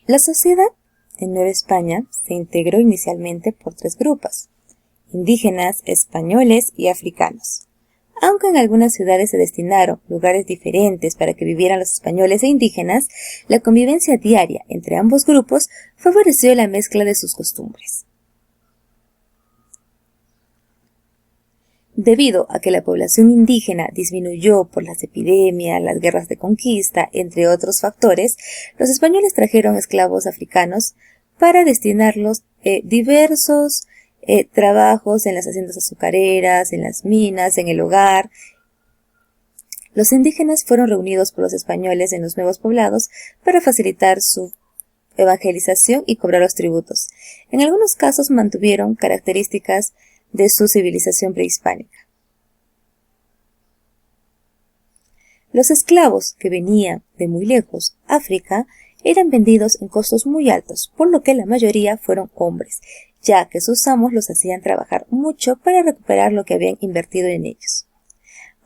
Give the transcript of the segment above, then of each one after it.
La sociedad en Nueva España se integró inicialmente por tres grupos: indígenas, españoles y africanos. Aunque en algunas ciudades se destinaron lugares diferentes para que vivieran los españoles e indígenas, la convivencia diaria entre ambos grupos favoreció la mezcla de sus costumbres. Debido a que la población indígena disminuyó por las epidemias, las guerras de conquista, entre otros factores, los españoles trajeron esclavos africanos para destinarlos diversos trabajos en las haciendas azucareras, en las minas, en el hogar. Los indígenas fueron reunidos por los españoles en los nuevos poblados para facilitar su evangelización y cobrar los tributos. En algunos casos mantuvieron características de su civilización prehispánica. Los esclavos que venían de muy lejos, África, eran vendidos en costos muy altos, por lo que la mayoría fueron hombres, ya que sus amos los hacían trabajar mucho para recuperar lo que habían invertido en ellos.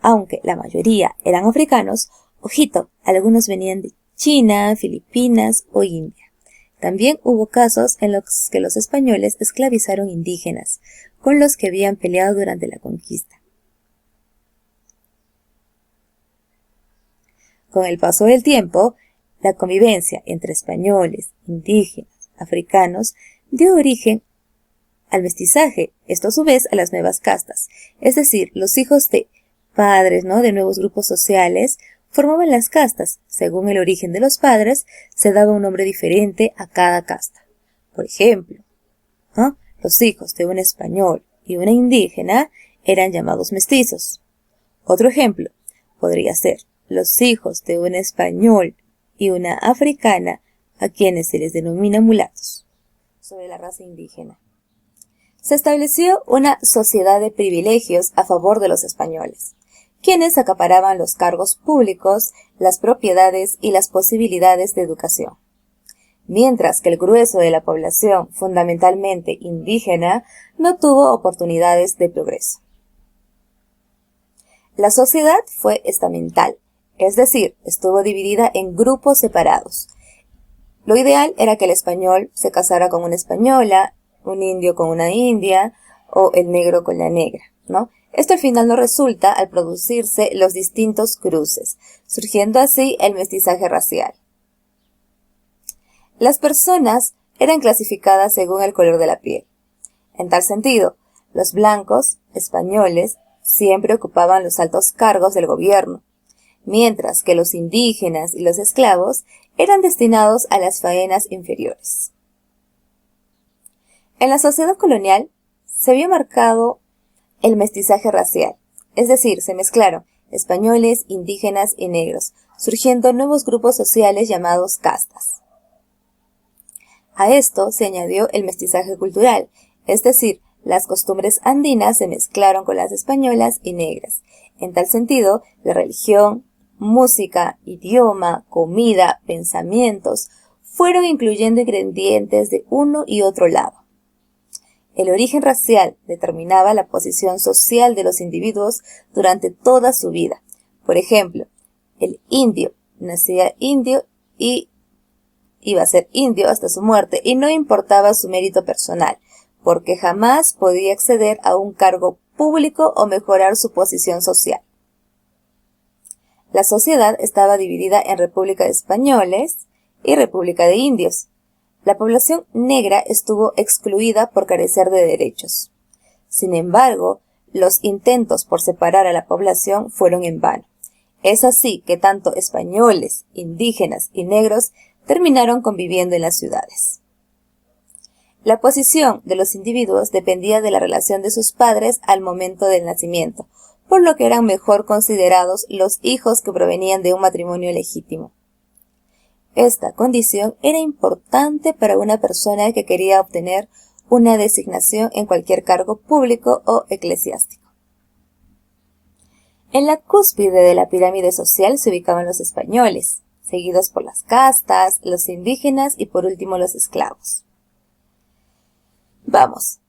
Aunque la mayoría eran africanos, ojito, algunos venían de China, Filipinas o India. También hubo casos en los que los españoles esclavizaron indígenas, con los que habían peleado durante la conquista. Con el paso del tiempo, la convivencia entre españoles, indígenas, africanos, dio origen al mestizaje, esto a su vez a las nuevas castas, es decir, los hijos de padres, de nuevos grupos sociales, formaban las castas. Según el origen de los padres, se daba un nombre diferente a cada casta. Por ejemplo, los hijos de un español y una indígena eran llamados mestizos. Otro ejemplo podría ser los hijos de un español y una africana, a quienes se les denomina mulatos. Sobre la raza indígena. Se estableció una sociedad de privilegios a favor de los españoles, quienes acaparaban los cargos públicos, las propiedades y las posibilidades de educación, mientras que el grueso de la población, fundamentalmente indígena, no tuvo oportunidades de progreso. La sociedad fue estamental, es decir, estuvo dividida en grupos separados. Lo ideal era que el español se casara con una española, un indio con una india o el negro con la negra, Esto al final no resulta al producirse los distintos cruces, surgiendo así el mestizaje racial. Las personas eran clasificadas según el color de la piel. En tal sentido, los blancos, españoles, siempre ocupaban los altos cargos del gobierno, mientras que los indígenas y los esclavos eran destinados a las faenas inferiores. En la sociedad colonial se había marcado el mestizaje racial, es decir, se mezclaron españoles, indígenas y negros, surgiendo nuevos grupos sociales llamados castas. A esto se añadió el mestizaje cultural, es decir, las costumbres andinas se mezclaron con las españolas y negras. En tal sentido, la religión, música, idioma, comida, pensamientos, fueron incluyendo ingredientes de uno y otro lado. El origen racial determinaba la posición social de los individuos durante toda su vida. Por ejemplo, el indio nacía indio y iba a ser indio hasta su muerte y no importaba su mérito personal, porque jamás podía acceder a un cargo público o mejorar su posición social. La sociedad estaba dividida en República de Españoles y República de Indios. La población negra estuvo excluida por carecer de derechos. Sin embargo, los intentos por separar a la población fueron en vano. Es así que tanto españoles, indígenas y negros terminaron conviviendo en las ciudades. La posición de los individuos dependía de la relación de sus padres al momento del nacimiento, por lo que eran mejor considerados los hijos que provenían de un matrimonio legítimo. Esta condición era importante para una persona que quería obtener una designación en cualquier cargo público o eclesiástico. En la cúspide de la pirámide social se ubicaban los españoles, seguidos por las castas, los indígenas y por último los esclavos.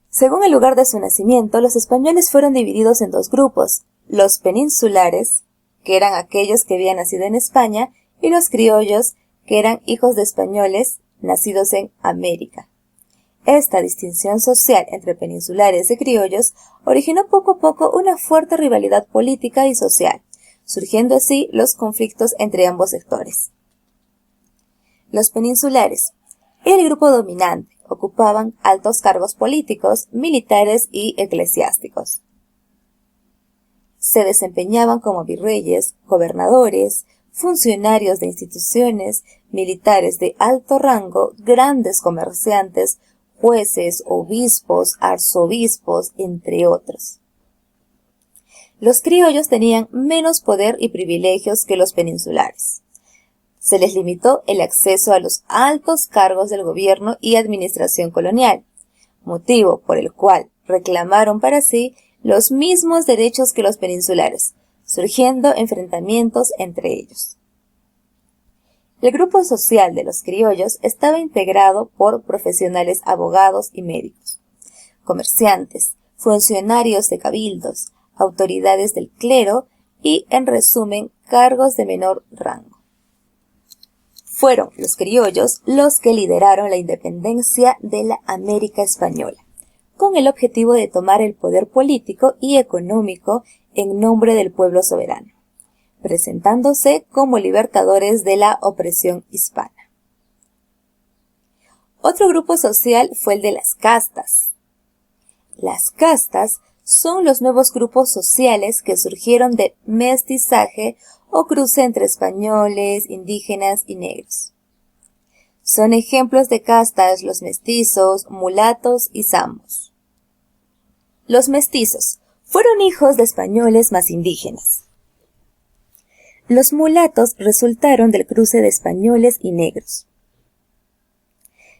Según el lugar de su nacimiento, los españoles fueron divididos en dos grupos: los peninsulares, que eran aquellos que habían nacido en España, y los criollos, que eran hijos de españoles nacidos en América. Esta distinción social entre peninsulares y criollos originó poco a poco una fuerte rivalidad política y social, surgiendo así los conflictos entre ambos sectores. Los peninsulares, el grupo dominante, ocupaban altos cargos políticos, militares y eclesiásticos. Se desempeñaban como virreyes, gobernadores, funcionarios de instituciones, militares de alto rango, grandes comerciantes, jueces, obispos, arzobispos, entre otros. Los criollos tenían menos poder y privilegios que los peninsulares. Se les limitó el acceso a los altos cargos del gobierno y administración colonial, motivo por el cual reclamaron para sí los mismos derechos que los peninsulares, surgiendo enfrentamientos entre ellos. El grupo social de los criollos estaba integrado por profesionales abogados y médicos, comerciantes, funcionarios de cabildos, autoridades del clero y, en resumen, cargos de menor rango. Fueron los criollos los que lideraron la independencia de la América Española, con el objetivo de tomar el poder político y económico en nombre del pueblo soberano, presentándose como libertadores de la opresión hispana. Otro grupo social fue el de las castas. Las castas son los nuevos grupos sociales que surgieron de mestizaje o cruce entre españoles, indígenas y negros. Son ejemplos de castas los mestizos, mulatos y zambos. Los mestizos fueron hijos de españoles más indígenas. Los mulatos resultaron del cruce de españoles y negros.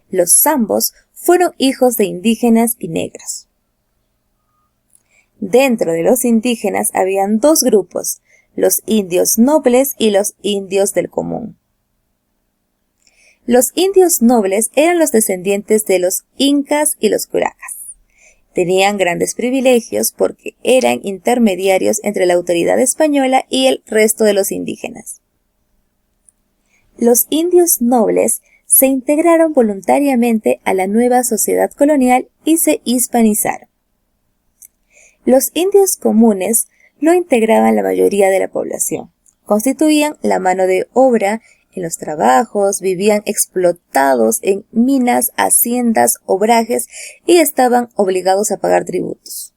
Los zambos fueron hijos de indígenas y negros. Dentro de los indígenas habían dos grupos, los indios nobles y los indios del común. Los indios nobles eran los descendientes de los incas y los curacas. Tenían grandes privilegios porque eran intermediarios entre la autoridad española y el resto de los indígenas. Los indios nobles se integraron voluntariamente a la nueva sociedad colonial y se hispanizaron. Los indios comunes no integraban la mayoría de la población, constituían la mano de obra en los trabajos, vivían explotados en minas, haciendas, obrajes y estaban obligados a pagar tributos.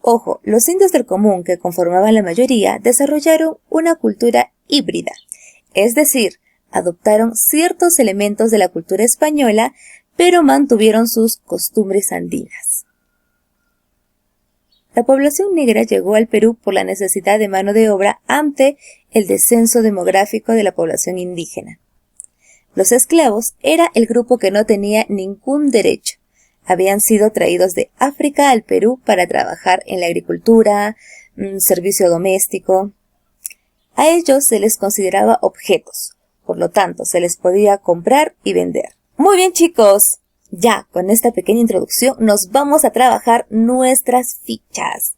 Ojo, los indios del común, que conformaban la mayoría, desarrollaron una cultura híbrida, es decir, adoptaron ciertos elementos de la cultura española, pero mantuvieron sus costumbres andinas. La población negra llegó al Perú por la necesidad de mano de obra ante el descenso demográfico de la población indígena. Los esclavos era el grupo que no tenía ningún derecho. Habían sido traídos de África al Perú para trabajar en la agricultura, servicio doméstico. A ellos se les consideraba objetos, por lo tanto se les podía comprar y vender. Muy bien, chicos. Ya, con esta pequeña introducción nos vamos a trabajar nuestras fichas.